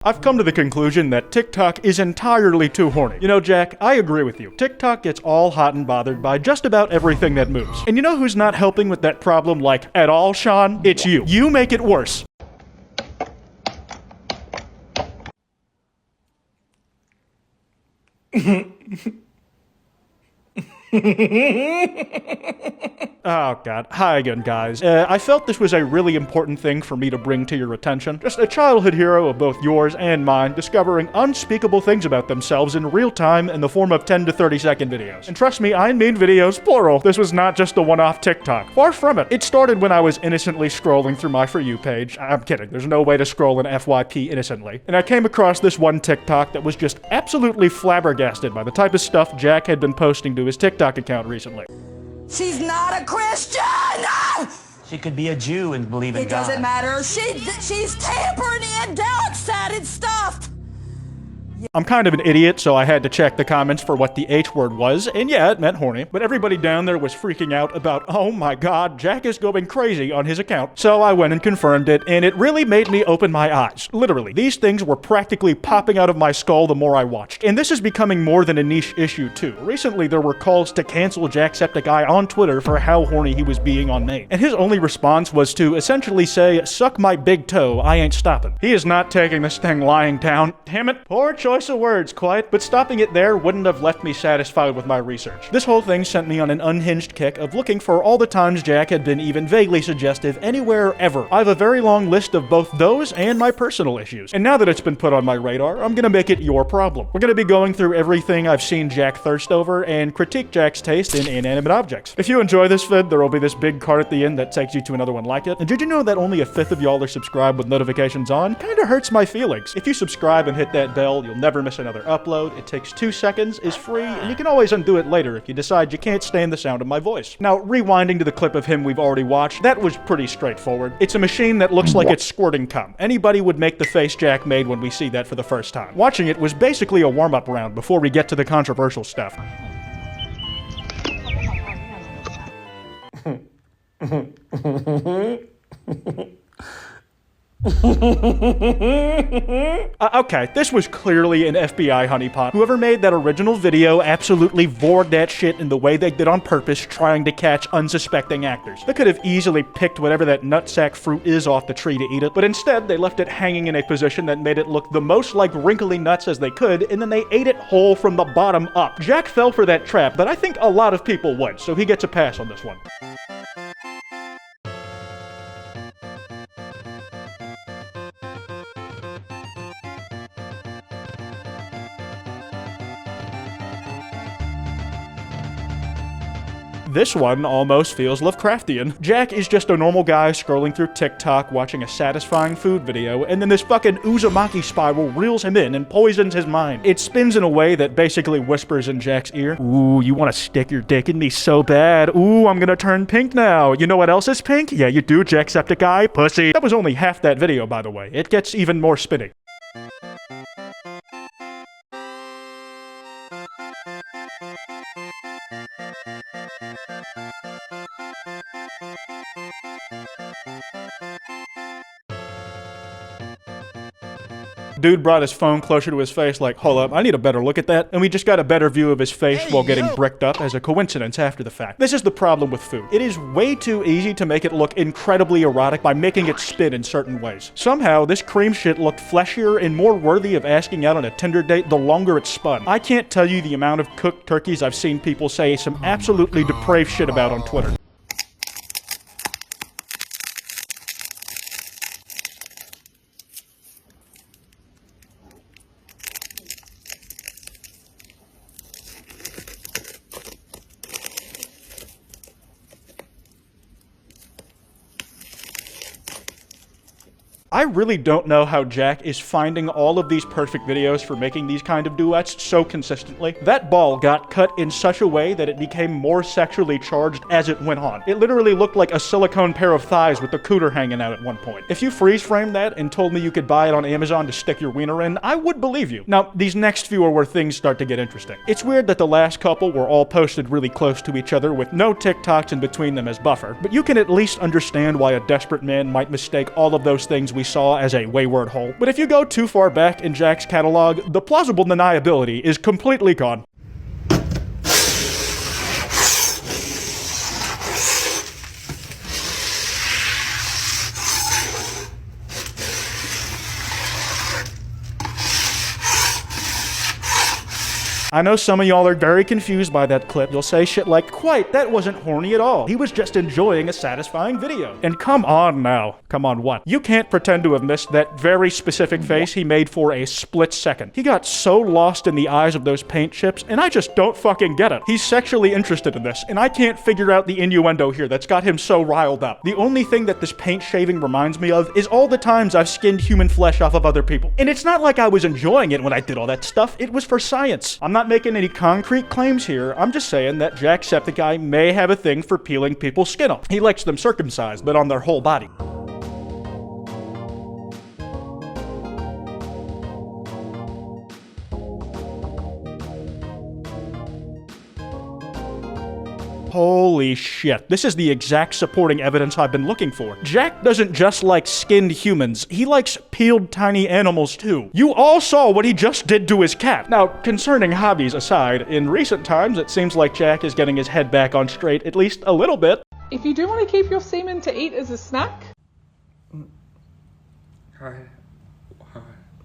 I've come to the conclusion that TikTok is entirely too horny. You know, Jack, I agree with you. TikTok gets all hot and bothered by just about everything that moves. And you know who's not helping with that problem, like, at all, Sean? It's you. You make it worse. Oh god. Hi again, guys. I felt this was a really important thing for me to bring to your attention. Just a childhood hero of both yours and mine discovering unspeakable things about themselves in real time in the form of 10 to 30-second videos. And trust me, I mean videos, plural. This was not just a one-off TikTok. Far from it. It started when I was innocently scrolling through my For You page. I'm kidding. There's no way to scroll an FYP innocently. And I came across this one TikTok that was just absolutely flabbergasted by the type of stuff Jack had been posting to his TikTok account recently. She's not a Christian! She could be a Jew and believe in God. It doesn't matter. She's tampering in dark-sided stuff! I'm kind of an idiot, so I had to check the comments for what the H word was, and yeah, it meant horny. But everybody down there was freaking out about, oh my god, Jack is going crazy on his account. So I went and confirmed it, and it really made me open my eyes. Literally, these things were practically popping out of my skull the more I watched. And this is becoming more than a niche issue too. Recently, there were calls to cancel Jacksepticeye on Twitter for how horny he was being on main. And his only response was to essentially say, suck my big toe, I ain't stopping. He is not taking this thing lying down. Damn it, poor choice of words, Kwite. But stopping it there wouldn't have left me satisfied with my research. This whole thing sent me on an unhinged kick of looking for all the times Jack had been even vaguely suggestive anywhere ever. I have a very long list of both those and my personal issues. And now that it's been put on my radar, I'm gonna make it your problem. We're gonna be going through everything I've seen Jack thirst over and critique Jack's taste in inanimate objects. If you enjoy this vid, there will be this big card at the end that takes you to another one like it. And did you know that only a fifth of y'all are subscribed with notifications on? Kinda hurts my feelings. If you subscribe and hit that bell, you'll never miss another upload. It takes 2 seconds, is free, and you can always undo it later if you decide you can't stand the sound of my voice. Now, rewinding to the clip of him we've already watched, that was pretty straightforward. It's a machine that looks like it's squirting cum. Anybody would make the face Jack made when we see that for the first time. Watching it was basically a warm-up round before we get to the controversial stuff. Okay, this was clearly an FBI honeypot. Whoever made that original video absolutely vored that shit in the way they did on purpose, trying to catch unsuspecting actors. They could have easily picked whatever that nutsack fruit is off the tree to eat it, but instead they left it hanging in a position that made it look the most like wrinkly nuts as they could, and then they ate it whole from the bottom up. Jack fell for that trap, but I think a lot of people would, so he gets a pass on this one. This one almost feels Lovecraftian. Jack is just a normal guy scrolling through TikTok watching a satisfying food video, and then this fucking Uzumaki spiral reels him in and poisons his mind. It spins in a way that basically whispers in Jack's ear, ooh, you wanna stick your dick in me so bad. Ooh, I'm gonna turn pink now. You know what else is pink? Yeah, you do, Jacksepticeye, pussy. That was only half that video, by the way. It gets even more spinny. Dude brought his phone closer to his face like, hold up, I need a better look at that. And we just got a better view of his face while getting bricked up as a coincidence after the fact. This is the problem with food. It is way too easy to make it look incredibly erotic by making it spin in certain ways. Somehow, this cream shit looked fleshier and more worthy of asking out on a Tinder date the longer it spun. I can't tell you the amount of cooked turkeys I've seen people say some absolutely depraved shit about on Twitter. I really don't know how Jack is finding all of these perfect videos for making these kind of duets so consistently. That ball got cut in such a way that it became more sexually charged as it went on. It literally looked like a silicone pair of thighs with the cooter hanging out at one point. If you freeze framed that and told me you could buy it on Amazon to stick your wiener in, I would believe you. Now, these next few are where things start to get interesting. It's weird that the last couple were all posted really close to each other with no TikToks in between them as buffer, but you can at least understand why a desperate man might mistake all of those things we saw as a wayward whole. But if you go too far back in Jack's catalog, the plausible deniability is completely gone. I know some of y'all are very confused by that clip. You'll say shit like, "Kwite, that wasn't horny at all. He was just enjoying a satisfying video." And come on now. Come on, what? You can't pretend to have missed that very specific face he made for a split second. He got so lost in the eyes of those paint chips, and I just don't fucking get it. He's sexually interested in this, and I can't figure out the innuendo here that's got him so riled up. The only thing that this paint shaving reminds me of is all the times I've skinned human flesh off of other people. And it's not like I was enjoying it when I did all that stuff. It was for science. I'm not making any concrete claims here. I'm just saying that Jacksepticeye may have a thing for peeling people's skin off. He likes them circumcised, but on their whole body. Holy shit. This is the exact supporting evidence I've been looking for. Jack doesn't just like skinned humans, he likes peeled tiny animals too. You all saw what he just did to his cat. Now, concerning hobbies aside, in recent times it seems like Jack is getting his head back on straight at least a little bit. If you do want to keep your semen to eat as a snack?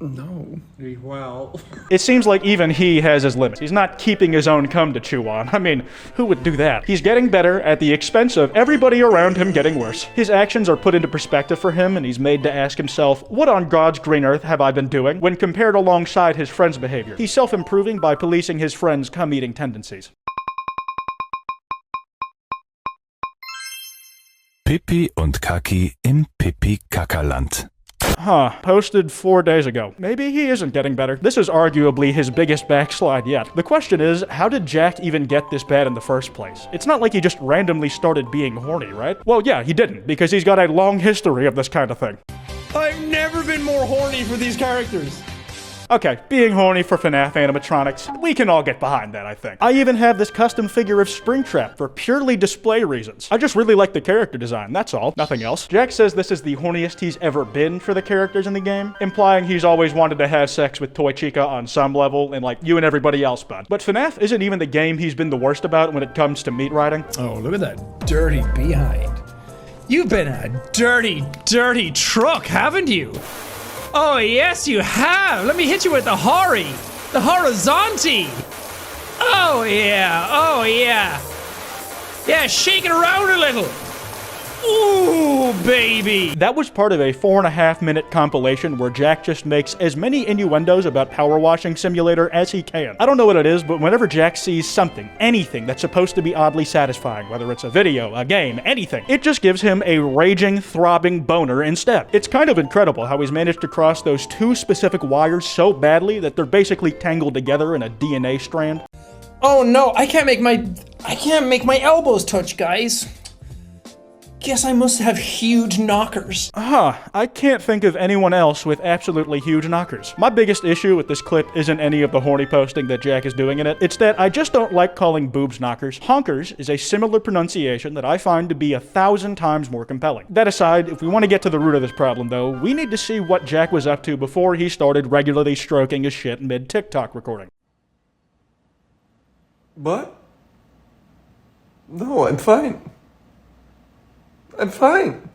No. Well. It seems like even he has his limits. He's not keeping his own cum to chew on. I mean, who would do that? He's getting better at the expense of everybody around him getting worse. His actions are put into perspective for him, and he's made to ask himself, what on God's green earth have I been doing? When compared alongside his friends' behavior. He's self-improving by policing his friends' cum-eating tendencies. Pipi und Kaki im Pipi-Kackerland. Posted 4 days ago. Maybe he isn't getting better. This is arguably his biggest backslide yet. The question is, how did Jack even get this bad in the first place? It's not like he just randomly started being horny, right? Well, yeah, he didn't, because he's got a long history of this kind of thing. I've never been more horny for these characters. Okay, being horny for FNAF animatronics, we can all get behind that, I think. I even have this custom figure of Springtrap for purely display reasons. I just really like the character design, that's all. Nothing else. Jack says this is the horniest he's ever been for the characters in the game, implying he's always wanted to have sex with Toy Chica on some level, and like you and everybody else, bud. But FNAF isn't even the game he's been the worst about when it comes to meat riding. Oh, look at that dirty behind. You've been a dirty, dirty truck, haven't you? Oh, yes, you have. Let me hit you with the hori. The horizonte. Oh, yeah. Oh, yeah. Yeah, shake it around a little. Ooh, baby. That was part of a 4.5-minute compilation where Jack just makes as many innuendos about Power Washing Simulator as he can. I don't know what it is, but whenever Jack sees something, anything that's supposed to be oddly satisfying, whether it's a video, a game, anything, it just gives him a raging, throbbing boner instead. It's kind of incredible how he's managed to cross those two specific wires so badly that they're basically tangled together in a DNA strand. Oh no, I can't make my elbows touch, guys. Guess I must have huge knockers. I can't think of anyone else with absolutely huge knockers. My biggest issue with this clip isn't any of the horny posting that Jack is doing in it. It's that I just don't like calling boobs knockers. Honkers is a similar pronunciation that I find to be 1,000 times more compelling. That aside, if we want to get to the root of this problem though, we need to see what Jack was up to before he started regularly stroking his shit mid-Tik Tok recording. What? No, I'm fine. I'm fine.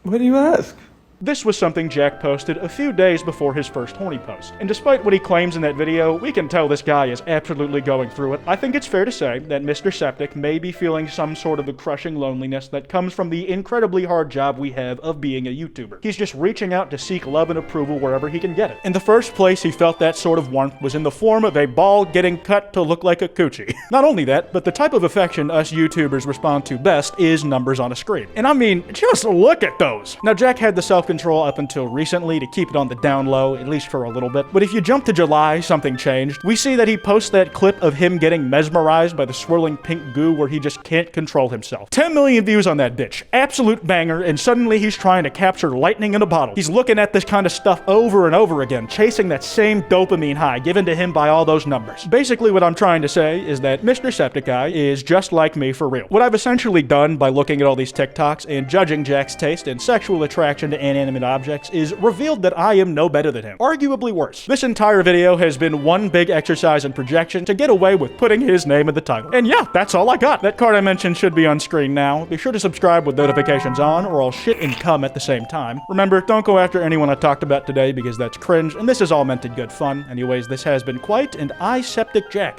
Why do you ask? This was something Jack posted a few days before his first horny post. And despite what he claims in that video, we can tell this guy is absolutely going through it. I think it's fair to say that Mr. Septic may be feeling some sort of the crushing loneliness that comes from the incredibly hard job we have of being a YouTuber. He's just reaching out to seek love and approval wherever he can get it. In the first place he felt that sort of warmth was in the form of a ball getting cut to look like a coochie. Not only that, but the type of affection us YouTubers respond to best is numbers on a screen. And I mean, just look at those! Now Jack had the self self-control up until recently to keep it on the down low, at least for a little bit. But if you jump to July, something changed. We see that he posts that clip of him getting mesmerized by the swirling pink goo where he just can't control himself. 10 million views on that bitch. Absolute banger, and suddenly he's trying to capture lightning in a bottle. He's looking at this kind of stuff over and over again, chasing that same dopamine high given to him by all those numbers. Basically what I'm trying to say is that Mr. Septiceye is just like me for real. What I've essentially done by looking at all these TikToks and judging Jack's taste and sexual attraction to inanimate objects is revealed that I am no better than him. Arguably worse. This entire video has been one big exercise in projection to get away with putting his name in the title. And yeah, that's all I got. That card I mentioned should be on screen now. Be sure to subscribe with notifications on or I'll shit and cum at the same time. Remember, don't go after anyone I talked about today because that's cringe, and this is all meant in good fun. Anyways, this has been Kwite, and I Septic Jack.